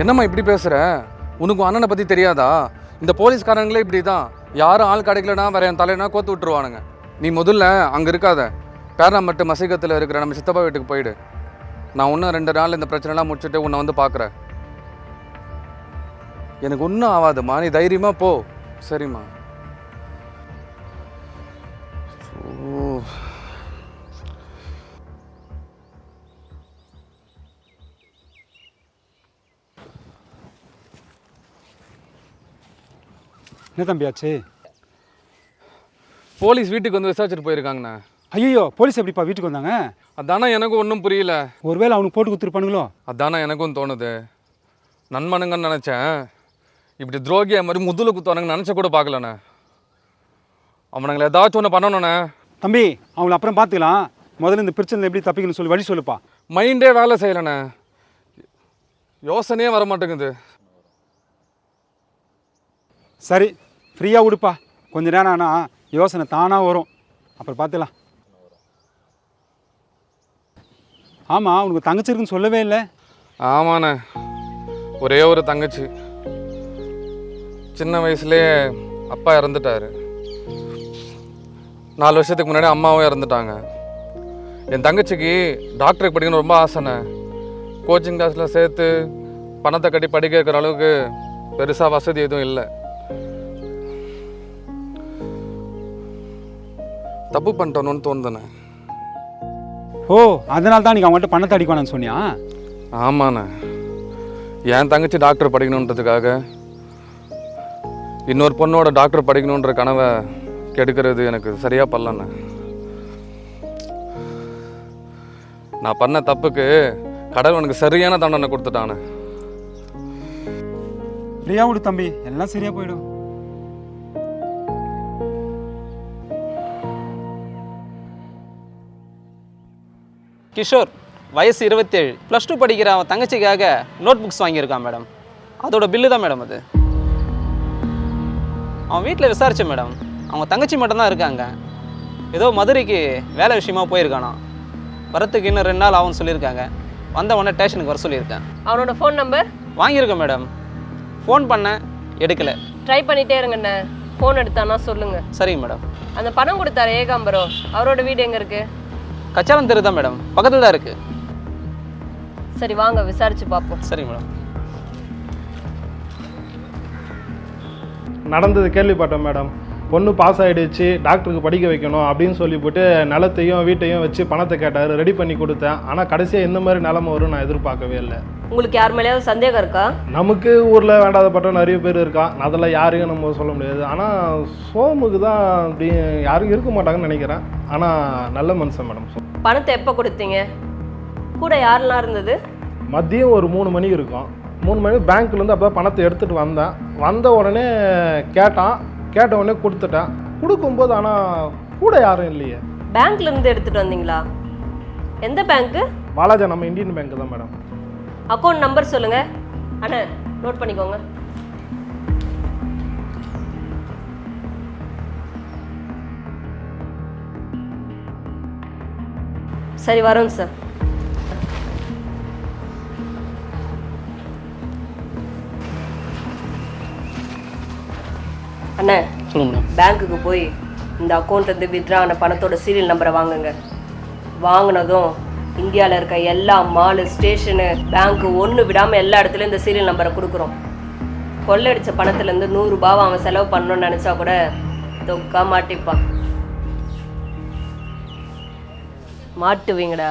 என்னம்மா இப்படி பேசுகிற? உனக்கு அண்ணனை பற்றி தெரியாதா? இந்த போலீஸ்காரங்களே இப்படி தான். யாரும் ஆள் கிடைக்கலனா வேற என் தலைனா கோத்து விட்டுருவானுங்க. நீ முதல்ல அங்கே இருக்காத, பேராமட்டு மசீகத்தில் இருக்கிற நம்ம சித்தப்பா வீட்டுக்கு போயிடு. நான் இன்னும் 2 நாள் இந்த பிரச்சனைலாம் முடிச்சுட்டு உன்னை வந்து பார்க்குறேன். எனக்கு ஒன்றும் ஆகாதும்மா, நீ தைரியமாக போ. சரிம்மா. என்ன தம்பியாச்சு? போலீஸ் வீட்டுக்கு வந்து விசாரிச்சுட்டு போயிருக்காங்கண்ணா. ஐயோ, போலீஸ் எப்படிப்பா வீட்டுக்கு வந்தாங்க? அதானே எனக்கும் ஒன்றும் புரியல. ஒருவேளை அவனுக்கு போட்டு கொடுத்துருப்பானுங்களோ? அதானே எனக்கும் தோணுது. நண்பனுங்கன்னு நினச்சேன், இப்படி துரோகியை மாதிரி முதுல குத்துவானுங்க நினச்ச கூட பார்க்கலண்ணே. அவனுங்களை ஏதாச்சும் ஒன்று பண்ணணுண்ணே. தம்பி, அவங்கள அப்புறம் பார்த்துக்கலாம். முதல்ல இந்த பிரச்சனை எப்படி தப்பிக்கணும்னு சொல்லி வழி சொல்லுப்பா. மைண்டே வேலை செய்யலைண்ணே, யோசனையே வர மாட்டேங்குது. சரி, ஃப்ரீயாக விடுப்பா. கொஞ்ச நேரம் ஆனால் யோசனை தானாக வரும், அப்புறம் பார்த்துக்கலாம். ஆமாம், உனக்கு தங்கச்சி இருக்குன்னு சொல்லவே இல்லை. ஆமாண்ணே, ஒரே ஒரு தங்கச்சி. சின்ன வயசுலேயே அப்பா இறந்துட்டாரு. 4 வருஷத்துக்கு முன்னாடி அம்மாவும் இறந்துட்டாங்க. என் தங்கச்சிக்கு டாக்டருக்கு படிக்கணும்னு ரொம்ப ஆசைண்ணே. கோச்சிங் கிளாஸில் சேர்த்து பணத்தை கட்டி படிக்க வைக்கிற அளவுக்கு பெருசாக வசதி எதுவும் இல்லை. தப்பு பண்ணிட்டோன்னு தோணுதுண்ணே. ஓ, அதனால தான் நீங்கள் அவங்கள்ட்ட பணத்தை அடிக்கணும்னு சொன்னியா? ஆமாண்ணே, என் தங்கச்சி டாக்டர் படிக்கணுன்றதுக்காக இன்னொரு பொண்ணோட டாக்டர் படிக்கணுன்ற கனவை கெடுக்கிறது எனக்கு சரியாக படலண்ணே. நான் பண்ண தப்புக்கு கடவுள் எனக்கு சரியான தண்டனை கொடுத்துட்டானே. ஃப்ரீயாக விடு தம்பி, எல்லாம் சரியாக போயிடும். கிஷோர், வயசு 27, +2 படிக்கிற அவன் தங்கச்சிக்காக நோட் புக்ஸ் வாங்கியிருக்கான் மேடம். அதோட பில்லு தான் மேடம் அது. அவன் வீட்டில் விசாரித்தேன் மேடம், அவங்க தங்கச்சி மட்டும்தான் இருக்காங்க. ஏதோ மதுரைக்கு வேலை விஷயமா போயிருக்கானா. வரத்துக்கு இன்னும் 2 நாள் ஆகும்னு சொல்லியிருக்காங்க. வந்த உடனே ஸ்டேஷனுக்கு வர சொல்லியிருக்கேன். அவனோட ஃபோன் நம்பர் வாங்கியிருக்கேன் மேடம். ஃபோன் பண்ணேன், எடுக்கலை. ட்ரை பண்ணிட்டே இருங்கண்ணே. ஃபோன் எடுத்தானா சொல்லுங்க. சரிங்க மேடம். அந்த பணம் கொடுத்தாரு ஏகாம்பரோ, அவரோட வீடு எங்கே இருக்கு? கச்சாலம் தெரு தான் மேடம், பக்கத்தில் தான் இருக்குது. சரி, வாங்க விசாரிச்சு பார்ப்போம். சரிங்க மேடம். நடந்தது கேள்விப்பட்டோம் மேடம். பொண்ணு பாஸ் ஆகிடுச்சு, டாக்டருக்கு படிக்க வைக்கணும் அப்படின்னு சொல்லிவிட்டு நிலத்தையும் வீட்டையும் வச்சு பணத்தை கேட்டார். ரெடி பண்ணி கொடுத்தேன். ஆனால் கடைசியாக இந்த மாதிரி நிலமை வரும் நான் எதிர்பார்க்கவே இல்லை. உங்களுக்கு யார் மேலேயாவது சந்தேகம் இருக்கா? நமக்கு ஊரில் வேண்டாதப்பட்ட நிறைய பேர் இருக்கா, அதெல்லாம் யாரையும் நம்ம சொல்ல முடியாது. ஆனால் சோமுக்கு தான் அப்படி யாரும் இருக்க மாட்டாங்கன்னு நினைக்கிறேன். ஆனால் நல்ல மனுஷன் மேடம். பணத்தை எப்போ கொடுத்தீங்க? கூட யாரெல்லாம் இருந்தது? மதியம் ஒரு 3 மணி இருக்கும். 3 மணி பேங்க்லேருந்து அப்போ பணத்தை எடுத்துகிட்டு வந்தேன். வந்த உடனே கேட்ட உடனே கொடுத்துட்டேன். கொடுக்கும்போது ஆனால் கூட யாரும் இல்லையே. பேங்க்ல இருந்து எடுத்துட்டு வந்தீங்களா? எந்த பேங்க்கு? பாலாஜா, நம்ம இந்தியன் பேங்க் தான் மேடம். அக்கௌண்ட் நம்பர் சொல்லுங்க. அண்ணா நோட் பண்ணிக்கோங்க. சரி, வரோம் சார். அண்ணா, சொல்லுங்க மேடம். பேங்க்குக்கு போய் இந்த அக்கௌண்ட்லேருந்து வித்ட்ரா ஆன பணத்தோட சீரியல் நம்பரை வாங்குங்க. வாங்கினதும் இந்தியாவில் இருக்க எல்லா மாலு, ஸ்டேஷனு, பேங்க்கு ஒன்று விடாமல் எல்லா இடத்துலையும் இந்த சீரியல் நம்பரை கொடுக்குறோம். கொள்ளடிச்ச பணத்துலேருந்து 100 ரூபாவை அவன் செலவு பண்ணணும்னு நினச்சா கூட தொக்கா மாட்டிப்பான். மாட்டுவீங்கடா.